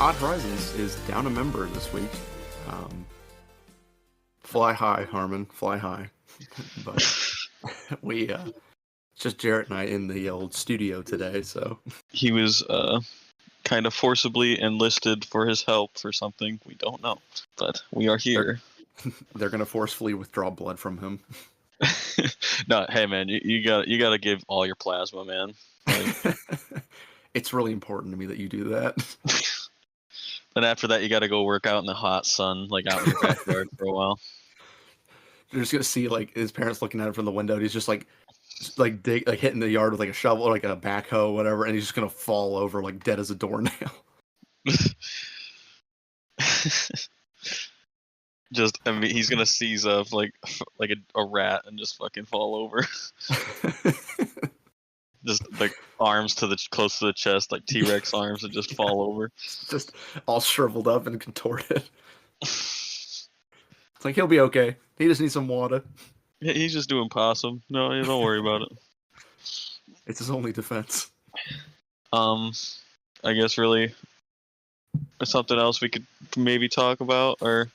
Odd Horizons is down a member this week. Um, Fly high, Harmon, fly high. But we it's just Jarrett and I in the old studio today, so He was kind of forcibly enlisted for his help for something we don't know, but we are here. they're gonna forcefully withdraw blood from him. No, hey man, you gotta give all your plasma, man. Like, It's really important to me that you do that. then after that, you gotta go work out in the hot sun, like out in your backyard for a while. You're just gonna see like his parents looking at him from the window, and he's just like hitting the yard with like a shovel or like a backhoe or whatever, and he's just gonna fall over like dead as a doornail. Just, I mean, he's gonna seize up like a rat and just fucking fall over. Just like arms close to the chest, like T-Rex arms, and just fall over. Just all shriveled up and contorted. It's like he'll be okay. He just needs some water. He's just doing possum. No, don't worry about it. It's his only defense. I guess really something else we could maybe talk about or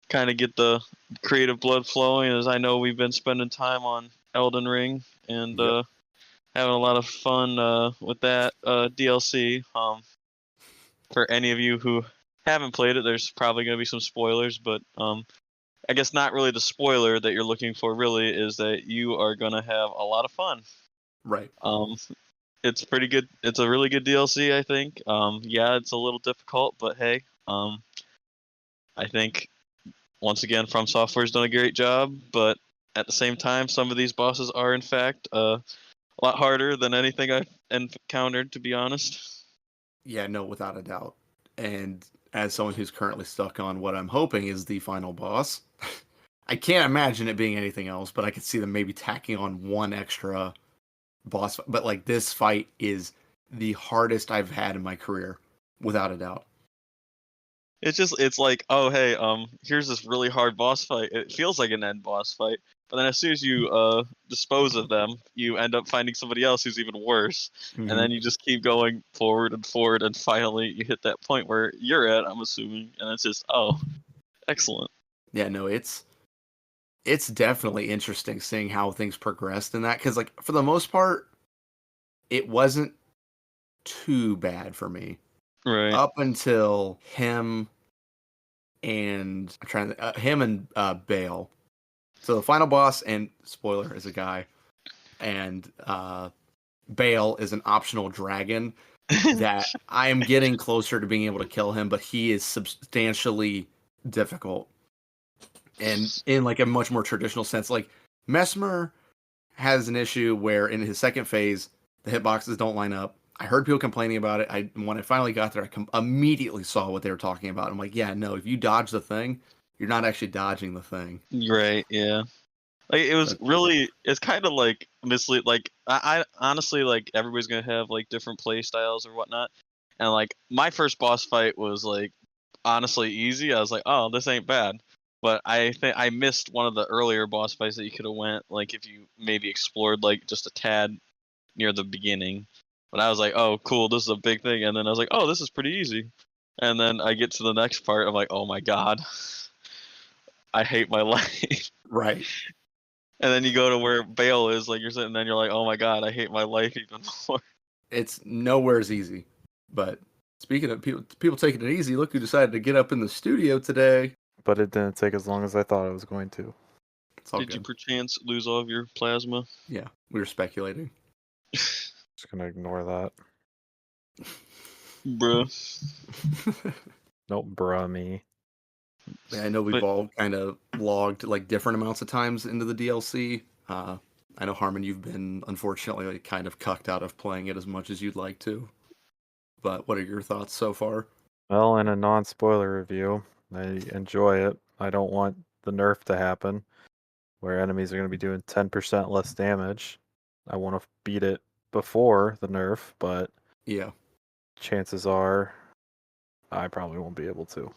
kind of get the creative blood flowing, as I know we've been spending time on Elden Ring and having a lot of fun with that DLC. For any of you who haven't played it, there's probably going to be some spoilers, but I guess not really the spoiler that you're looking for really is that you are going to have a lot of fun. Right. It's pretty good. It's a really good DLC, I think. Yeah, it's a little difficult, but hey, I think once again, From Software's done a great job, but at the same time, some of these bosses are in fact a lot harder than anything I've encountered, to be honest. Yeah, no, without a doubt. And as someone who's currently stuck on what I'm hoping is the final boss, I can't imagine it being anything else, but I could see them maybe tacking on one extra boss. But like this fight is the hardest I've had in my career, without a doubt. It's like, oh hey, here's this really hard boss fight. It feels like an end boss fight, but then as soon as you dispose of them, you end up finding somebody else who's even worse, and then you just keep going forward, and finally you hit that point where you're at, I'm assuming, and it's just, oh, excellent. Yeah, no, it's definitely interesting seeing how things progressed in that, because like for the most part, it wasn't too bad for me. Right. Up until him and Bale. So the final boss, and spoiler, is a guy, and Bale is an optional dragon that I am getting closer to being able to kill him, but he is substantially difficult. And in like a much more traditional sense, like Mesmer has an issue where in his second phase, the hitboxes don't line up. I heard people complaining about it. When I finally got there, I immediately saw what they were talking about. I'm like, yeah, no, if you dodge the thing, you're not actually dodging the thing. Right, yeah. Like it was really, it's kind of like mislead. Like I honestly, like everybody's gonna have like different play styles or whatnot, and like my first boss fight was like honestly easy. I was like, oh, this ain't bad. But I think I missed one of the earlier boss fights that you could have went, like if you maybe explored like just a tad near the beginning. But I was like, oh, cool, this is a big thing. And then I was like, oh, this is pretty easy. And then I get to the next part, I'm like, oh my god, I hate my life. Right. And then you go to where Bale is, like you're sitting there, and you're like, oh my god, I hate my life even more. It's nowhere as easy. But speaking of people taking it easy, look who decided to get up in the studio today. But it didn't take as long as I thought it was going to. Did you perchance lose all of your plasma? Yeah, we were speculating. Just gonna ignore that. Bruh. Nope, bruh me. Yeah, I know we've all kind of logged like different amounts of times into the DLC. I know, Harmon, you've been unfortunately like, kind of cucked out of playing it as much as you'd like to. But what are your thoughts so far? Well, in a non-spoiler review, I enjoy it. I don't want the nerf to happen, where enemies are going to be doing 10% less damage. I want to beat it before the nerf, but yeah, chances are I probably won't be able to.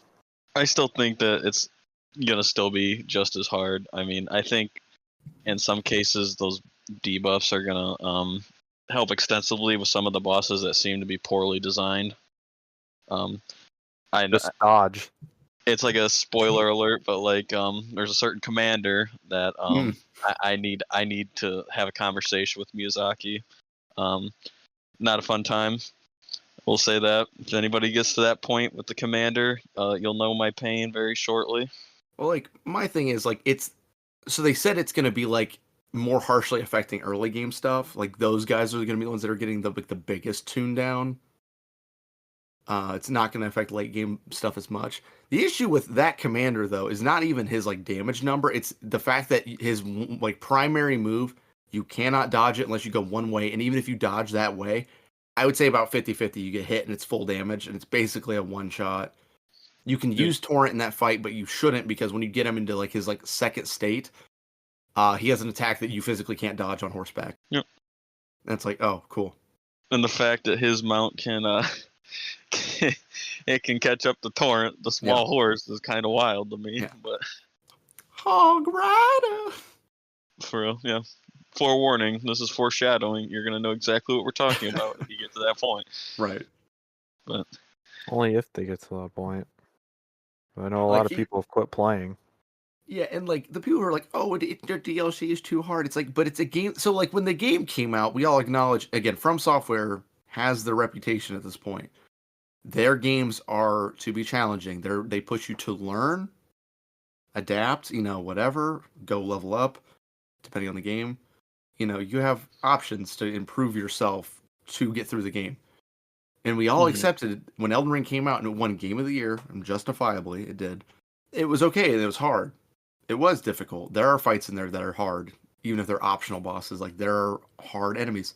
I still think that it's gonna still be just as hard. I mean, I think in some cases those debuffs are gonna help extensively with some of the bosses that seem to be poorly designed. I know Just dodge. it's like a spoiler alert, but like there's a certain commander that I need to have a conversation with Miyazaki. Not a fun time. We'll say that. If anybody gets to that point with the commander, you'll know my pain very shortly. Well, like my thing is like so they said it's going to be like more harshly affecting early game stuff. Like those guys are going to be the ones that are getting the biggest tune down. It's not going to affect late game stuff as much. The issue with that commander though is not even his like damage number. It's the fact that his like primary move, you cannot dodge it unless you go one way, and even if you dodge that way, I would say about 50-50 you get hit and it's full damage and it's basically a one shot. You can use Torrent in that fight, but you shouldn't because when you get him into like his like second state, he has an attack that you physically can't dodge on horseback. Yep. And it's like, oh, cool. And the fact that his mount can it can catch up the Torrent, the small horse, is kind of wild to me. Yeah. But Hog Rider. for real, yeah. Forewarning, this is foreshadowing. You're gonna know exactly what we're talking about if you get to that point. Right. But Only if they get to that point. I know a lot of people have quit playing. Yeah, and like the people who are like, "Oh, their DLC is too hard." It's like, but it's a game. So like when the game came out, we all acknowledge again, From Software has the reputation at this point. Their games are to be challenging. They push you to learn, adapt, whatever, go level up, depending on the game. You have options to improve yourself to get through the game. And we all accepted when Elden Ring came out and it won Game of the Year, and justifiably it did. It was okay, and it was hard. It was difficult. There are fights in there that are hard, even if they're optional bosses. Like, there are hard enemies.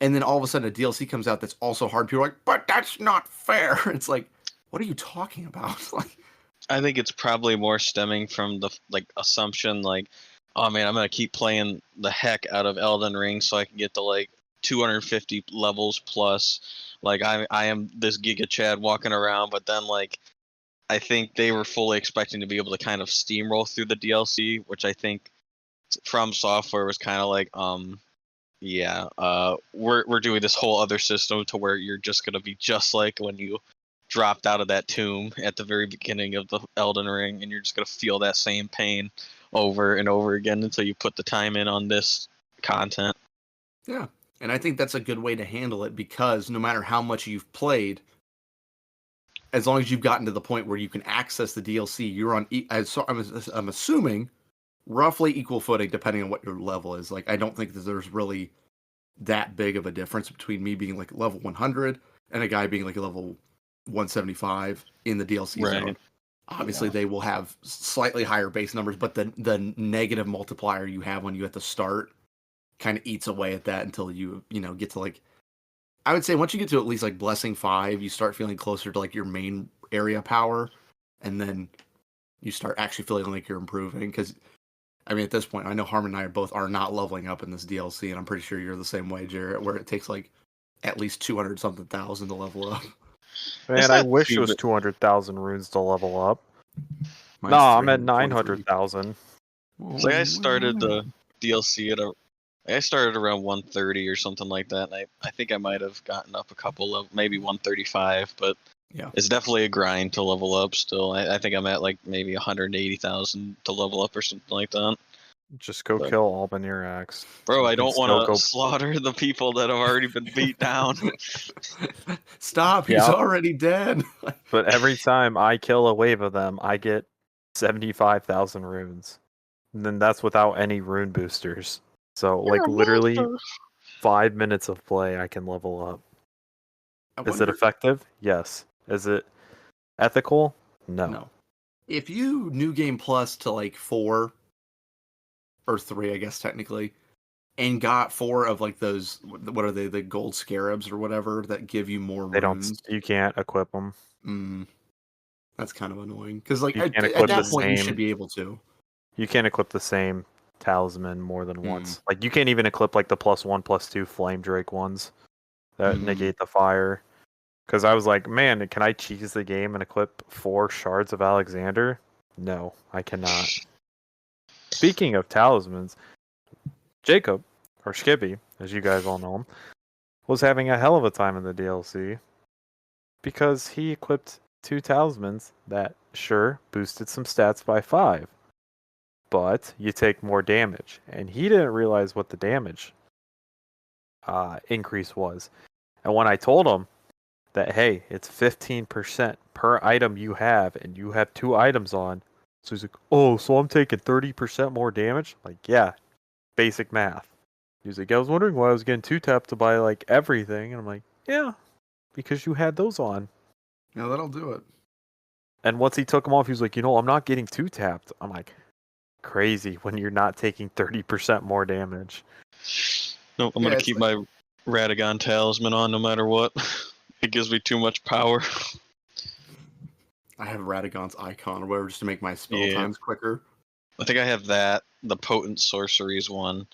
And then all of a sudden a DLC comes out that's also hard. People are like, but that's not fair. It's like, what are you talking about? Like, I think it's probably more stemming from the assumption oh man, I'm gonna keep playing the heck out of Elden Ring so I can get to 250 levels plus. I am this Giga Chad walking around, but then I think they were fully expecting to be able to kind of steamroll through the DLC, which I think From Software was kind of we're doing this whole other system to where you're just gonna be just like when you dropped out of that tomb at the very beginning of the Elden Ring, and you're just gonna feel that same pain over and over again until you put the time in on this content. Yeah, and I think that's a good way to handle it because no matter how much you've played, as long as you've gotten to the point where you can access the DLC, you're on. I'm assuming roughly equal footing, depending on what your level is. I don't think that there's really that big of a difference between me being level 100 and a guy being level 175 in the DLC zone. Obviously, they will have slightly higher base numbers, but the negative multiplier you have when you at the start kind of eats away at that until you get to I would say once you get to at least Blessing 5, you start feeling closer to your main area power, and then you start actually feeling like you're improving. Because I mean, at this point, I know Harmon and I are not leveling up in this DLC, and I'm pretty sure you're the same way, Jarrett, where it takes at least 200 something thousand to level up. Man, I wish it was 200,000 runes to level up. Mine's no, I'm at 900,000. So I started the DLC I started around 130 or something like that, and I think I might have gotten up a couple of maybe 135, but yeah, it's definitely a grind to level up still. I think I'm at maybe 180,000 to level up or something like that. Just go kill Albinax. Bro, I don't want to slaughter the people that have already been beat down. Stop, he's already dead. But every time I kill a wave of them, I get 75,000 runes. And then that's without any rune boosters. So, literally 5 minutes of play, I can level up. Is it effective? Yes. Is it ethical? No. If you New Game Plus to 4 or 3, I guess technically, and got 4 of those, what are they, the gold scarabs or whatever that give you more runes. You can't equip them. That's kind of annoying because at that point you should be able to. You can't equip the same talisman more than once. You can't even equip the +1/+2 flame drake ones that negate the fire. Because I was like, man, can I cheese the game and equip 4 shards of Alexander? No, I cannot. Speaking of talismans, Jacob, or Skippy, as you guys all know him, was having a hell of a time in the DLC because he equipped 2 talismans that, sure, boosted some stats by 5. But you take more damage. And he didn't realize what the damage increase was. And when I told him that, hey, it's 15% per item you have, and you have 2 items on, so he's like, oh, so I'm taking 30% more damage? Like, yeah, basic math. He's like, I was wondering why I was getting 2-tapped to buy, like, everything. And I'm like, yeah, because you had those on. Yeah, that'll do it. And once he took them off, he was like, I'm not getting 2-tapped. I'm like, crazy when you're not taking 30% more damage. No, I'm gonna keep my Radagon talisman on no matter what. It gives me too much power. I have Radagon's icon or whatever just to make my spell times quicker. I think I have that. The potent sorceries one.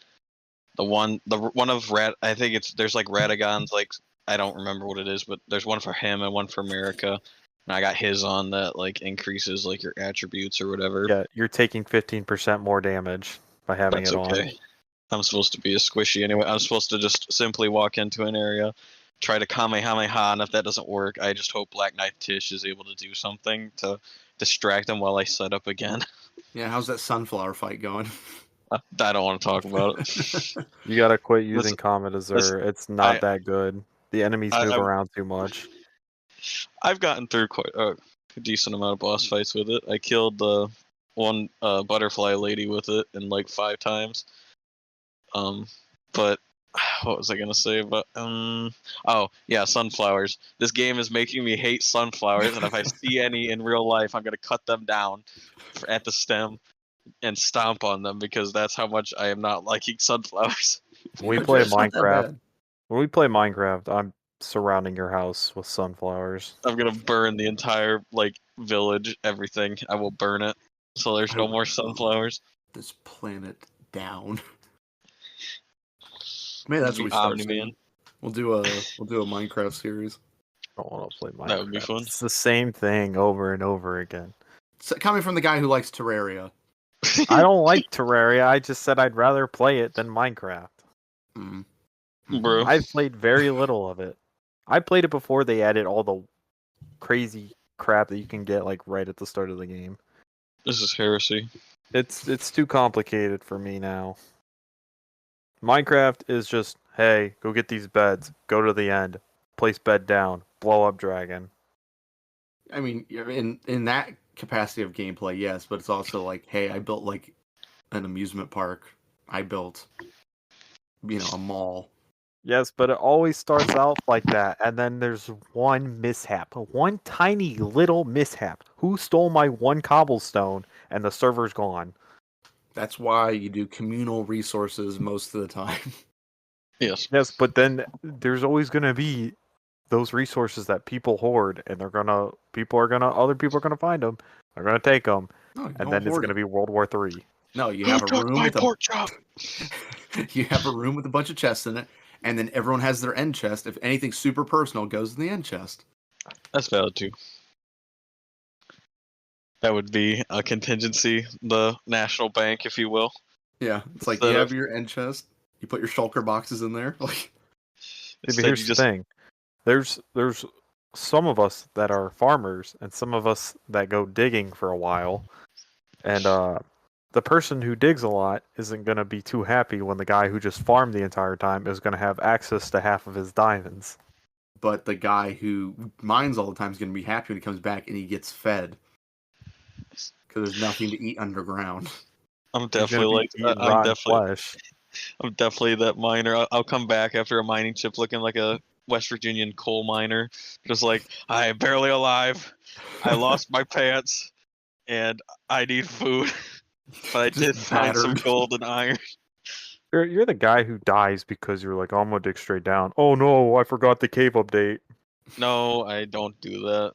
The one of I think there's like Radagon's, like, I don't remember what it is, but there's one for him and one for America. And I got his on that, like, increases, like, your attributes or whatever. Yeah, you're taking 15% more damage by having That's it on. okay. I'm supposed to be a squishy anyway. I'm supposed to just simply walk into an area, try to Kamehameha, and if that doesn't work, I just hope Black Knight Tish is able to do something to distract them while I set up again. Yeah, how's that sunflower fight going? I don't want to talk about it. You gotta quit using Comet Azure. It's not that good. The enemies move around too much. I've gotten through quite a decent amount of boss fights with it. I killed the one butterfly lady with it in like 5 times. But what was I gonna say about oh yeah, sunflowers. This game is making me hate sunflowers, and if I see any in real life, I'm gonna cut them down at the stem and stomp on them because that's how much I am not liking sunflowers. When we play Minecraft, I'm surrounding your house with sunflowers. I'm gonna burn the entire like village, everything. I will burn it so there's no more sunflowers. This planet down. Maybe that's what we start doing. We'll do a Minecraft series. I don't want to play Minecraft. That would be fun. It's the same thing over and over again. So, coming from the guy who likes Terraria. I don't like Terraria. I just said I'd rather play it than Minecraft. Bro, I've played very little of it. I played it before they added all the crazy crap that you can get like right at the start of the game. This is heresy. It's too complicated for me now. Minecraft is just, hey, go get these beds, go to the end, place bed down, blow up dragon. I mean, in that capacity of gameplay, yes, but it's also like, hey, I built like an amusement park. I built, a mall. Yes, but it always starts out like that, and then there's one mishap, one tiny little mishap. Who stole my one cobblestone, and the server's gone? That's why you do communal resources most of the time. Yes. Yes, but then there's always going to be those resources that people hoard, and other people are gonna find them. They're gonna take them, and then it's gonna be World War III. No, you have a room with you have a room with a bunch of chests in it, and then everyone has their end chest. If anything super personal goes in the end chest. That's valid too. That would be a contingency, the national bank, if you will. Yeah, it's like you have your end chest. You put your shulker boxes in there. Like, here's the thing: there's some of us that are farmers, and some of us that go digging for a while, and the person who digs a lot isn't going to be too happy when the guy who just farmed the entire time is going to have access to half of his diamonds. But the guy who mines all the time is going to be happy when he comes back and he gets fed. Because there's nothing to eat underground. I'm definitely I'm definitely that miner. I'll come back after a mining trip looking like a West Virginian coal miner. Just like, I am barely alive. I lost my pants. And I need food. But I did find some gold and iron. You're the guy who dies because you're like, oh, I'm gonna dig straight down. Oh no, I forgot the cave update. No, I don't do that.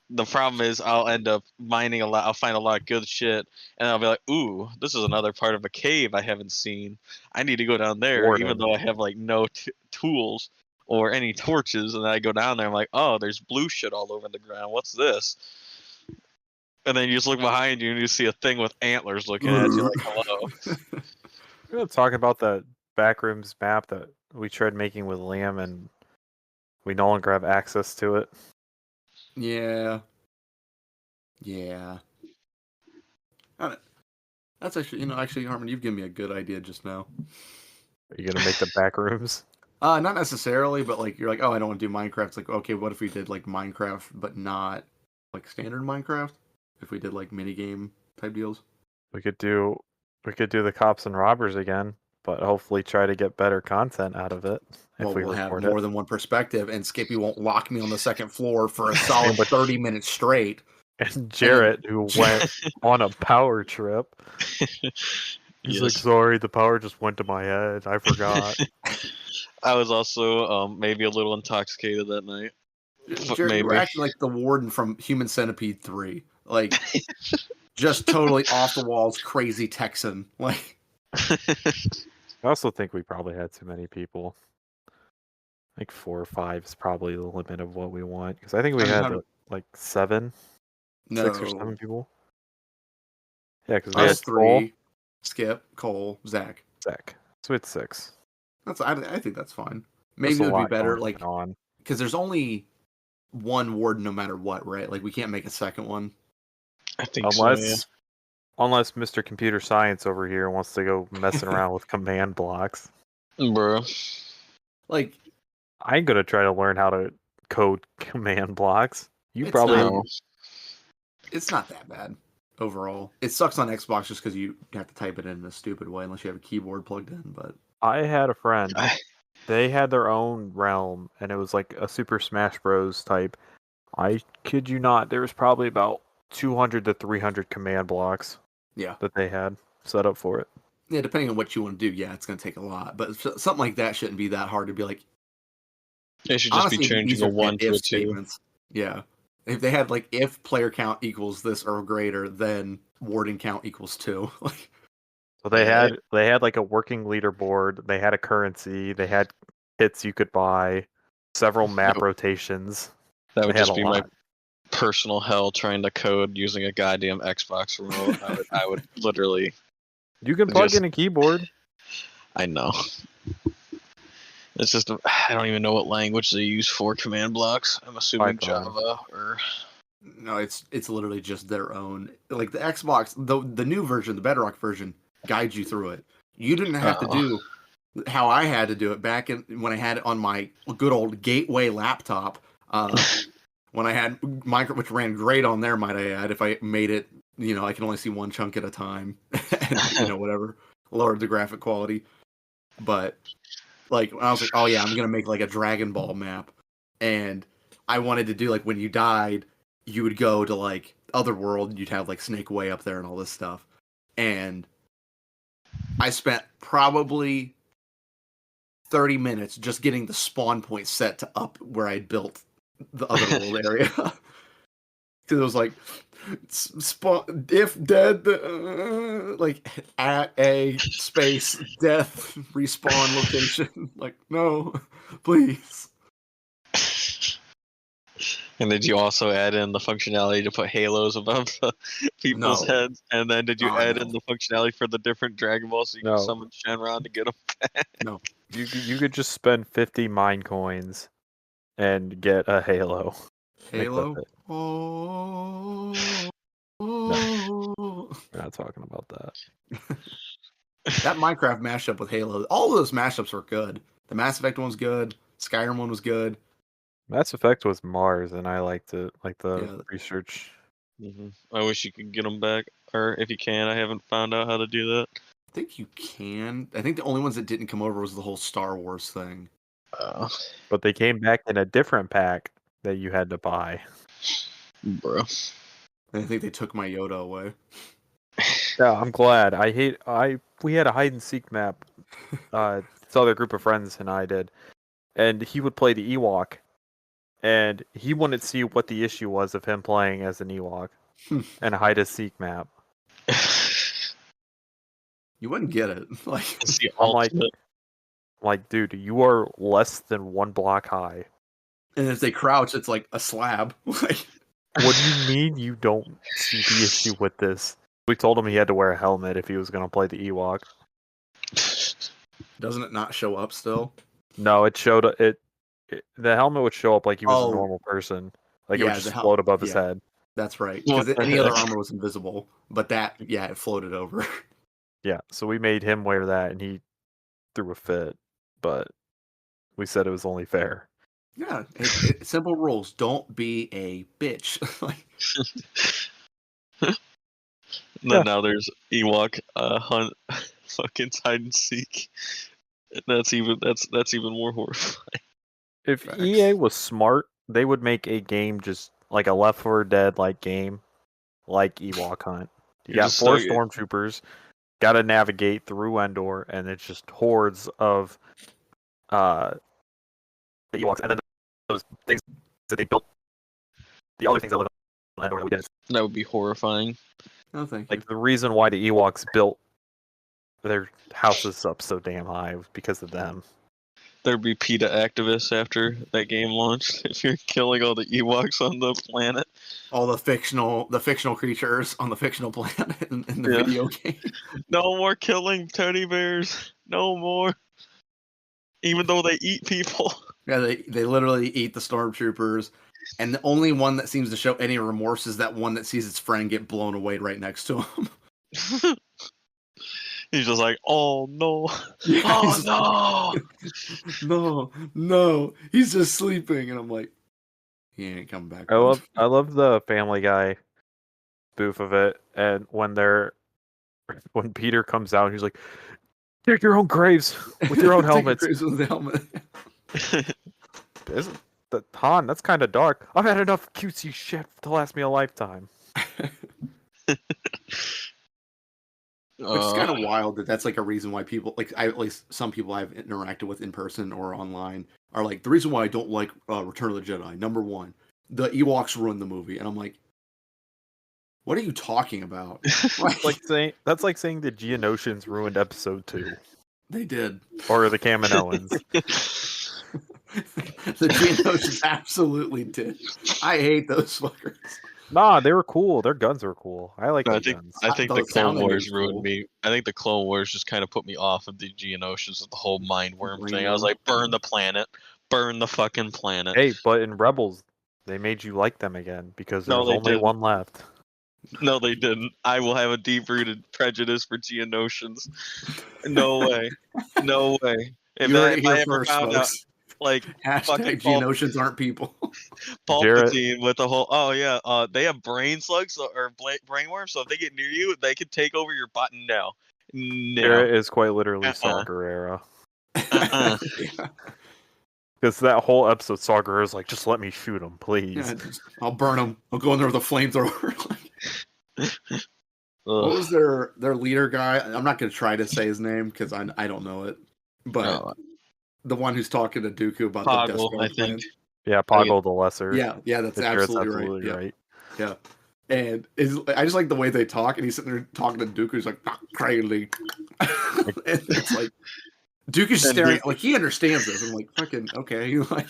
The problem is I'll end up mining a lot. I'll find a lot of good shit, and I'll be like, ooh, this is another part of a cave I haven't seen. I need to go down there, even though I have like no tools or any torches. And then I go down there, I'm like, oh, there's blue shit all over the ground. What's this? And then you just look behind you and you see a thing with antlers looking at you like, hello. We're going to talk about the backrooms map that we tried making with Liam, and we no longer have access to it. Yeah. Yeah. That's actually, Harmon, you've given me a good idea just now. Are you gonna make the back rooms? Not necessarily, but like you're like, oh, I don't want to do Minecraft. It's like, okay, what if we did like Minecraft, but not like standard Minecraft? If we did like minigame type deals. We could do the cops and robbers again, but hopefully try to get better content out of it if Well, we we'll have record more it. than one perspective, and Skippy won't lock me on the second floor for a solid but- 30 minutes straight. And Jarrett, who went on a power trip, he's like, "Sorry, the power just went to my head. I forgot." I was also maybe a little intoxicated that night. Jared, you were Maybe. acting like the warden from Human Centipede 3. Like, just totally off the walls, crazy Texan. Like, I also think we probably had too many people. Like 4 or 5 is probably the limit of what we want. Because I think we had like 7, 6 or 7 people. Yeah, because we us had 3, Cole, Skip, Cole, Zach. So we had 6. I think that's fine. Maybe it would be better, like, because there's only one warden no matter what, right? Like, we can't make a second one. I think so, yeah. Unless Mr. Computer Science over here wants to go messing around with command blocks. Bro. Like, I'm going to try to learn how to code command blocks. You probably know. It's not that bad overall. It sucks on Xbox just because you have to type it in a stupid way unless you have a keyboard plugged in, but... I had a friend. They had their own realm, and it was like a Super Smash Bros. Type. I kid you not, there was probably about 200 to 300 command blocks that they had set up for it. Yeah, depending on what you want to do, yeah, it's going to take a lot. But something like that shouldn't be that hard to be like... They should just be changing a 1 to a 2. Statements. Yeah. If they had, like, if player count equals this or greater, then warden count equals 2. Like... So they had like a working leaderboard, they had a currency, they had kits you could buy, several map rotations. That would just be my personal hell trying to code using a goddamn Xbox remote. I would literally... You can plug in a keyboard. I know. It's just, I don't even know what language they use for command blocks. I'm assuming Python. Java or... No, it's literally just their own. Like the Xbox, the new version, the Bedrock version, guides you through it. You didn't have to do how I had to do it back when I had it on my good old Gateway laptop. When I had Minecraft, which ran great on there, might I add. If I made it, I can only see one chunk at a time, and whatever, lowered the graphic quality. But like I was like, oh yeah, I'm gonna make like a Dragon Ball map, and I wanted to do like when you died, you would go to like Otherworld, you'd have like Snake Way up there and all this stuff, and I spent probably 30 minutes just getting the spawn point set to up where I'd built the Otherworld area. Because it was like, spawn, if dead, like at a space death respawn location. Like, no, please. And did you also add in the functionality to put halos above people's heads? And then did you add in the functionality for the different Dragon Balls so you can summon Shenron to get them back? No. You could just spend 50 mine coins and get a halo. Halo? Oh. No, we're not talking about that. That Minecraft mashup with Halo, all of those mashups were good. The Mass Effect one was good. Skyrim one was good. Mass Effect was Mars, and I liked it, like the research. Mm-hmm. I wish you could get them back, or if you can, I haven't found out how to do that. I think you can. I think the only ones that didn't come over was the whole Star Wars thing. But they came back in a different pack that you had to buy. Bro. I think they took my Yoda away. Yeah, I'm glad. We had a hide and seek map. This other group of friends and I did. And he would play the Ewok. And he wanted to see what the issue was of him playing as an Ewok and a hide and seek map. You wouldn't get it. I'm like, dude, you are less than 1 block high. And if they crouch, it's like a slab. What do you mean you don't see the issue with this? We told him he had to wear a helmet if he was going to play the Ewok. Doesn't it not show up still? No, it showed it. The helmet would show up like he was a normal person. Like it would just float above his head. That's right. What Because the any other heck? armor was invisible, but that, yeah, it floated over. Yeah, so we made him wear that, and he threw a fit. But we said it was only fair. Yeah, simple rules. Don't be a bitch. Like, Yeah. Now there's Ewok hunt, fucking hide and seek. That's even more horrifying. If Facts. EA was smart, they would make a game just like a Left 4 Dead like game, like Ewok Hunt. You You're got just 4 stuck- stormtroopers, got to navigate through Endor, and it's just hordes of the Ewoks, and then those things that they built, the other things that live on Endor that we did. That would be horrifying. no, thank you. Like the reason why the Ewoks built their houses up so damn high was because of them. There'd be PETA activists after that game launched if you're killing all the Ewoks on the planet. All the fictional creatures on the fictional planet in the Yeah. video game. No more killing teddy bears. No more. Even though they eat people. Yeah, they literally eat the stormtroopers, and the only one that seems to show any remorse is that one that sees its friend get blown away right next to him. He's just like, oh no. Yeah, Oh no. no, he's just sleeping, and I'm like, he ain't coming back. I love the Family Guy spoof of it, and when Peter comes out, he's like, "Take your own graves with your own helmets." Take your graves with the helmet. Isn't that Han? That's kind of dark. I've had enough cutesy shit to last me a lifetime. Which is kind of wild that that's like a reason why people, like, at least some people I've interacted with in person or online, are like, the reason why I don't like Return of the Jedi, number one, the Ewoks ruined the movie. And I'm like, what are you talking about? That's like saying the Geonosians ruined Episode 2. They did. Or the Kaminoans. The Geonosians absolutely did. I hate those fuckers. Nah, they were cool. Their guns were cool. I like their guns. I think The the Clone sound of it Wars was ruined cool. me. I think the Clone Wars just kind of put me off of the Geonosians with the whole mind worm Green thing. I was worm. like, burn the planet. Burn the fucking planet. Hey, but in Rebels, they made you like them again because No, there's they only didn't. one left. No, they didn't. I will have a deep-rooted prejudice for Geonosians. No way. No way. If You heard it I here ever first, found out, folks. like, fucking Hashtag Geonosians aren't people. Palpatine with the whole, oh yeah, they have brain slugs or brain worms, so if they get near you, they can take over your button now. No. Jarrett is quite literally Uh-uh. Saw Gerrera. Uh-uh. Yeah. Because that whole episode, Saw Gerrera is like, just let me shoot him, please. Yeah, I'll burn them. I'll go in there with a flamethrower. What was their leader guy? I'm not going to try to say his name because I don't know it. But the one who's talking to Dooku about the Death Poggle, Star I plan. think. Yeah, Poggle the Lesser. Yeah, that's Jarrett's absolutely right. right. Yeah. And I just like the way they talk, and he's sitting there talking to Dooku. He's like, not crazy. And it's like, Dooku's staring, like, he understands this. I'm like, fucking, okay. Like,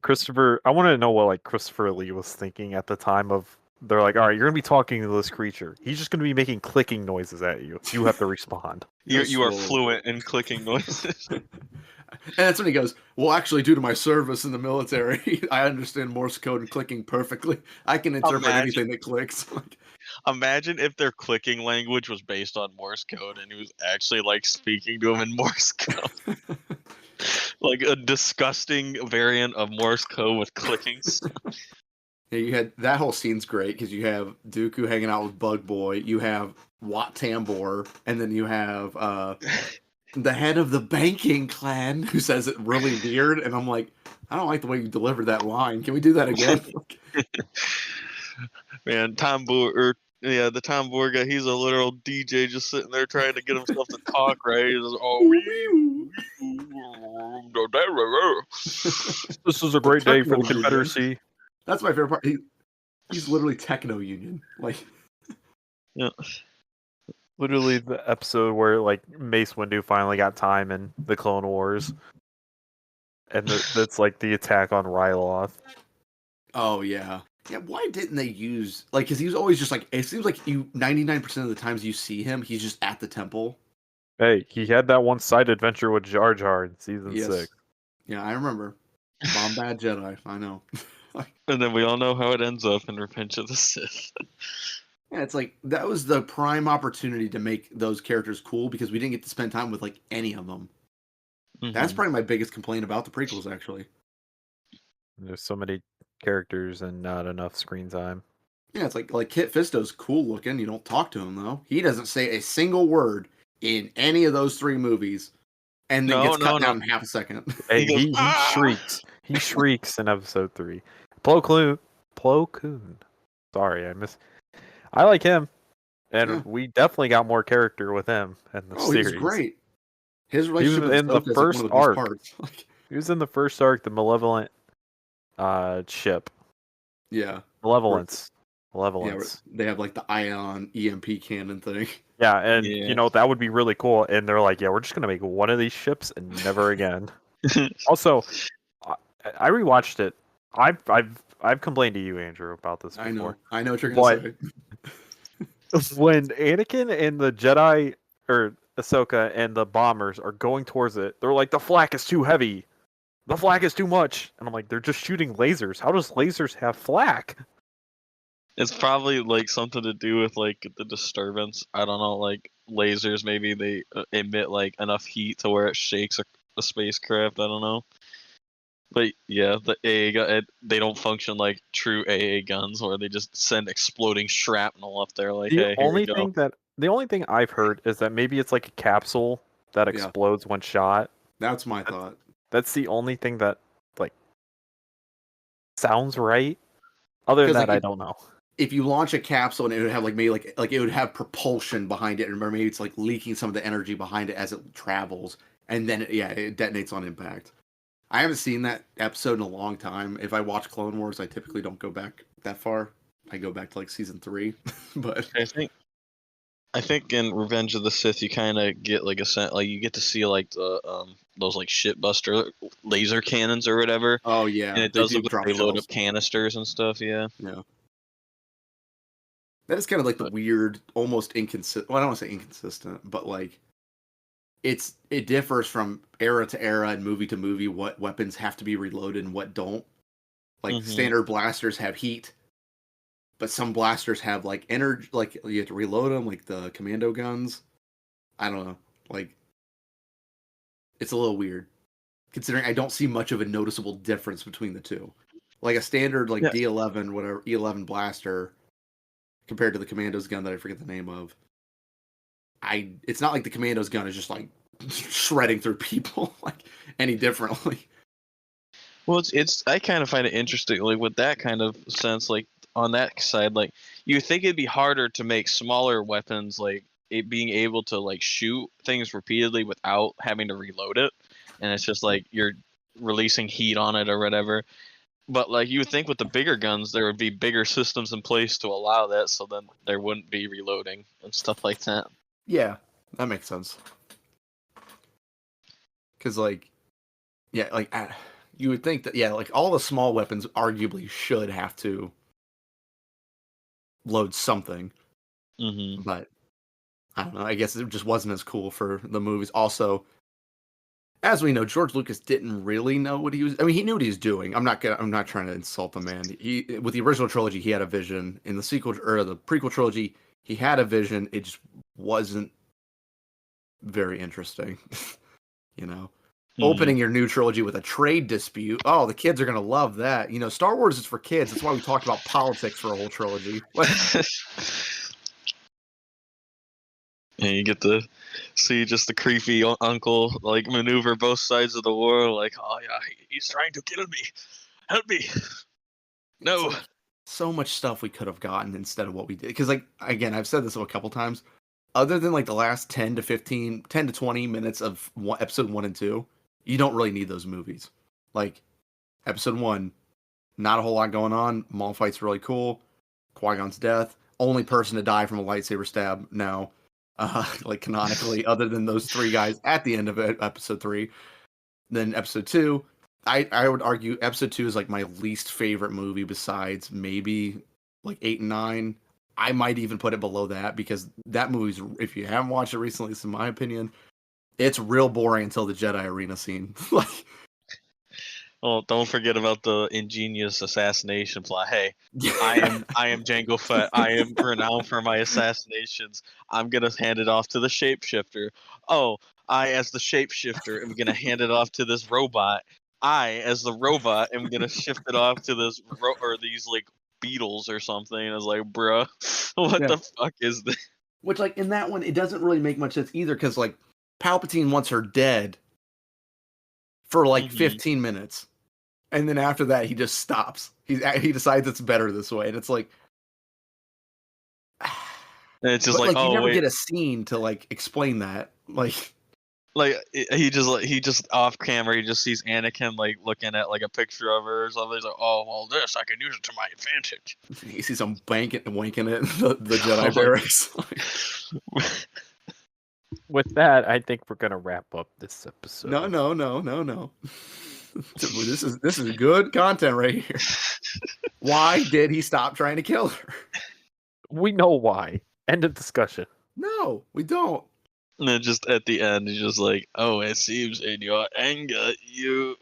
Christopher, I want to know what like Christopher Lee was thinking at the time of. They're like, all right, you're gonna be talking to this creature. He's just gonna be making clicking noises at you. You have to respond. You are fluent in clicking noises. And that's when he goes, well, actually, due to my service in the military, I understand Morse code and clicking perfectly. I can interpret anything that clicks. Imagine if their clicking language was based on Morse code and he was actually like speaking to him in Morse code. Like a disgusting variant of Morse code with clicking stuff. Yeah, you had that whole scene's great because you have Dooku hanging out with Bug Boy, you have Wat Tambor, and then you have the head of the banking clan who says it really weird, and I'm like, I don't like the way you delivered that line. Can we do that again? Man, the Tambor guy, he's a literal DJ just sitting there trying to get himself to talk, right? He's just, This is a great day for the Confederacy. That's my favorite part. He's literally techno union. Like, yeah. Literally the episode where like Mace Windu finally got time in the Clone Wars, and that's like the attack on Ryloth. Oh yeah, yeah. Why didn't they use like? Because he was always just like. It seems like 99% of the times you see him, he's just at the temple. Hey, he had that one side adventure with Jar Jar in season 6. Yeah, I remember. Bombad Jedi. I know. And then we all know how it ends up in Revenge of the Sith. Yeah, it's like that was the prime opportunity to make those characters cool because we didn't get to spend time with like any of them. That's probably my biggest complaint about the prequels, actually. There's so many characters and not enough screen time. Yeah, it's like Kit Fisto's cool looking. You don't talk to him though. He doesn't say a single word in any of those 3 movies, and then gets cut down in half a second. Hey, goes, he shrieks. He shrieks in episode 3. Plo Koon. Sorry, I like him, and we definitely got more character with him in the series. He's great. His relationship with in the Ahsoka first is like one of the arc. best parts. He was in the first arc, the Malevolent ship. Yeah. Malevolence. Yeah, they have like the ion EMP cannon thing. Yeah, and you know that would be really cool. And they're like, yeah, we're just gonna make one of these ships and never again. Also, I rewatched it. I've complained to you, Andrew, about this before. I know what you're gonna say. When Anakin and the Jedi or Ahsoka and the bombers are going towards it, they're like, the flak is too heavy. The flak is too much. And I'm like, they're just shooting lasers. How does lasers have flak? It's probably like something to do with like the disturbance. I don't know, like lasers. Maybe they emit like enough heat to where it shakes a spacecraft. I don't know. But yeah, the AA they don't function like true AA guns, where they just send exploding shrapnel up there. Like, the hey, the only thing I've heard is that maybe it's like a capsule that explodes when shot. That's my thought. That's the only thing that like sounds right. Other than that, I don't know. If you launch a capsule and it would have like maybe like it would have propulsion behind it, and maybe it's like leaking some of the energy behind it as it travels, and then it detonates on impact. I haven't seen that episode in a long time. If I watch Clone Wars, I typically don't go back that far. I go back to like season 3. But I think in Revenge of the Sith you kind of get like a sense, like you get to see like the those like shitbuster laser cannons or whatever. Oh yeah, and it does look like they load up canisters and stuff. Yeah. That is kind of like the weird, almost inconsistent. Well, I don't want to say inconsistent, but like it differs from era to era and movie to movie what weapons have to be reloaded and what don't. Like standard blasters have heat, but some blasters have like energy. Like you have to reload them, like the commando guns. I don't know. Like it's a little weird, considering I don't see much of a noticeable difference between the two. Like a standard like D11, whatever E11 blaster, compared to the Commando's gun that I forget the name of. It's not like the Commando's gun is just like shredding through people like any differently. Well, I kind of find it interesting, like with that kind of sense, like on that side, like you think it'd be harder to make smaller weapons, like it being able to like shoot things repeatedly without having to reload it, and it's just like you're releasing heat on it or whatever. But like you would think with the bigger guns, there would be bigger systems in place to allow that, so then there wouldn't be reloading and stuff like that. Yeah, that makes sense. Because like, yeah, like you would think that like all the small weapons arguably should have to load something. But I don't know. I guess it just wasn't as cool for the movies. Also, as we know, George Lucas didn't really know what he was. I mean, he knew what he was doing. I'm not trying to insult the man. With the original trilogy, he had a vision. In the sequel or the prequel trilogy, he had a vision. It just wasn't very interesting. You know, opening your new trilogy with a trade dispute. Oh, the kids are gonna love that. You know, Star Wars is for kids. That's why we talked about politics for a whole trilogy. And you get to see just the creepy uncle like maneuver both sides of the war. Like, oh yeah, he's trying to kill me. Help me. No. So much stuff we could have gotten instead of what we did. Because like again, I've said this a couple times. Other than like the last 10 to 20 minutes of episode 1 and 2, you don't really need those movies. Like episode 1, not a whole lot going on. Maul fight's really cool. Qui-Gon's death. Only person to die from a lightsaber stab now. Like canonically, other than those 3 guys at the end of episode 3. Then episode 2, I would argue episode 2 is like my least favorite movie besides maybe like 8 and 9. I might even put it below that because that movie's, if you haven't watched it recently, it's in my opinion, it's real boring until the Jedi arena scene. Like, Oh, don't forget about the ingenious assassination plot. Hey, I am Jango Fett. I am renowned for my assassinations. I'm gonna hand it off to the shapeshifter. Oh, I as the shapeshifter am gonna hand it off to this robot. I as the robot am gonna shift it off to this or these like beetles or something. I was like, bruh, what the fuck is this? Which, like, in that one, it doesn't really make much sense either, because, like, Palpatine wants her dead for, like, 15 minutes. And then after that, he just stops. He decides it's better this way. And it's like... And it's just but, like, you oh, never wait. get a scene to, like, explain that. Like he just off camera, he just sees Anakin like looking at like a picture of her or something. He's like, oh well, this I can use it to my advantage. He sees him wanking it in the Jedi barracks. With that, I think we're gonna wrap up this episode. No. This is good content right here. Why did he stop trying to kill her? We know why. End of discussion. No, we don't. And then just at the end, he's just like, oh, it seems in your anger you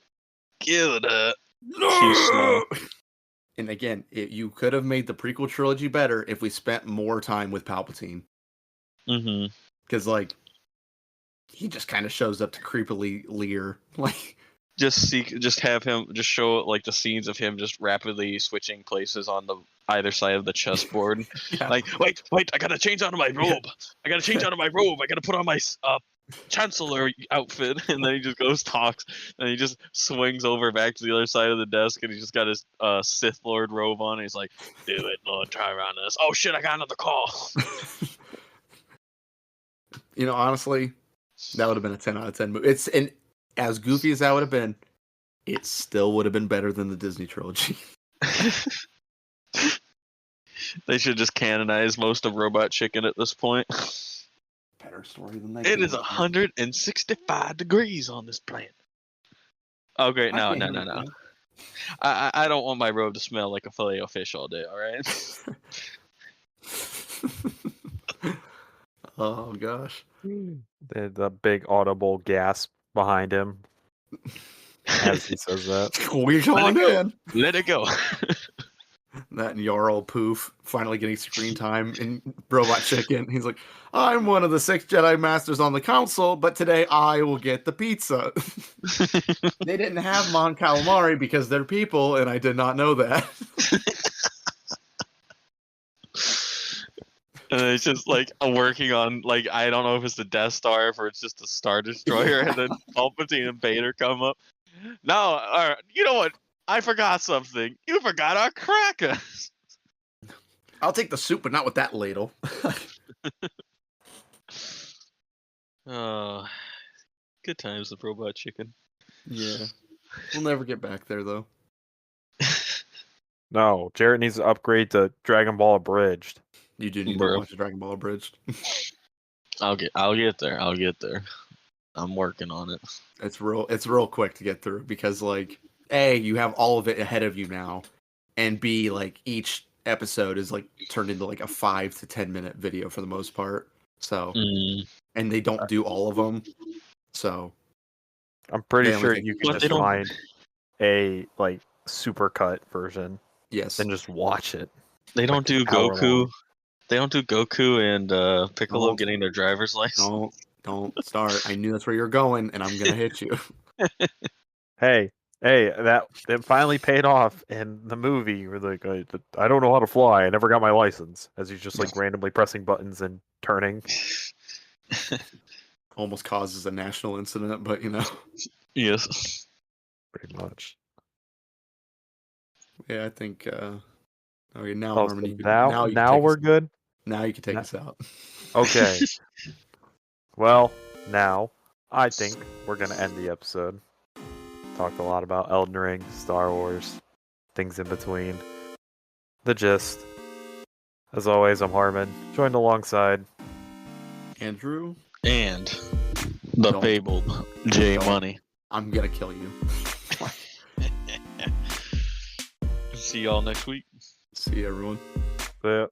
killed her. No! And again, you could have made the prequel trilogy better if we spent more time with Palpatine. Mm-hmm. Because, like, he just kind of shows up to creepily leer. Like, just have him just show like the scenes of him just rapidly switching places on the either side of the chessboard. yeah. Like, wait, I gotta change out of my robe. I gotta change out of my robe. I gotta put on my chancellor outfit. And then he just goes talks, and he just swings over back to the other side of the desk, and he just got his Sith Lord robe on. And he's like, "Do it, Lord, try around this. Oh shit, I got another call." You know, honestly, that would have been a 10 out of 10 movie. And as goofy as that would have been, it still would have been better than the Disney trilogy. They should just canonize most of Robot Chicken at this point. Better story than that. It is 165 degrees on this planet. Okay, no. I don't want my robe to smell like a fillet of fish all day, alright? Oh, gosh. The big audible gasp behind him as he says that. Squeeze on in. Let it go. That and Jarl Poof finally getting screen time in Robot Chicken. He's like, I'm one of the 6 Jedi Masters on the council, but today I will get the pizza. They didn't have Mon Calamari because they're people, and I did not know that. And it's just like working on, like, I don't know if it's the Death Star or it's just a Star Destroyer, and then Palpatine and Vader come up. No, you know what? I forgot something. You forgot our crackers. I'll take the soup, but not with that ladle. Oh, good times with Robot Chicken. Yeah. We'll never get back there, though. No, Jarrett needs to upgrade to Dragon Ball Abridged. You do need to watch Dragon Ball Abridged. I'll get there. I'm working on it. It's real quick to get through because, like, A, you have all of it ahead of you now, and B, like, each episode is like turned into like a 5 to 10 minute video for the most part. So, and they don't do all of them. So, I'm pretty sure you can just find a like supercut version. Yes, and just watch it. They don't do Goku. They don't do Goku and Piccolo getting their driver's license. Don't start. I knew that's where you're going, and I'm gonna hit you. Hey, that finally paid off in the movie. Where like, I don't know how to fly. I never got my license. As he's just like randomly pressing buttons and turning. Almost causes a national incident, but you know. Yes. Pretty much. Yeah, I think. Okay, now Oh, Harmony. So now we're good. Now you can take us out. Okay. Well, now I think we're gonna end the episode. Talked a lot about Elden Ring, Star Wars, things in between. The gist. As always, I'm Harmon, joined alongside Andrew and the fabled J Money. I'm gonna kill you. See y'all next week. See you, everyone. Yeah.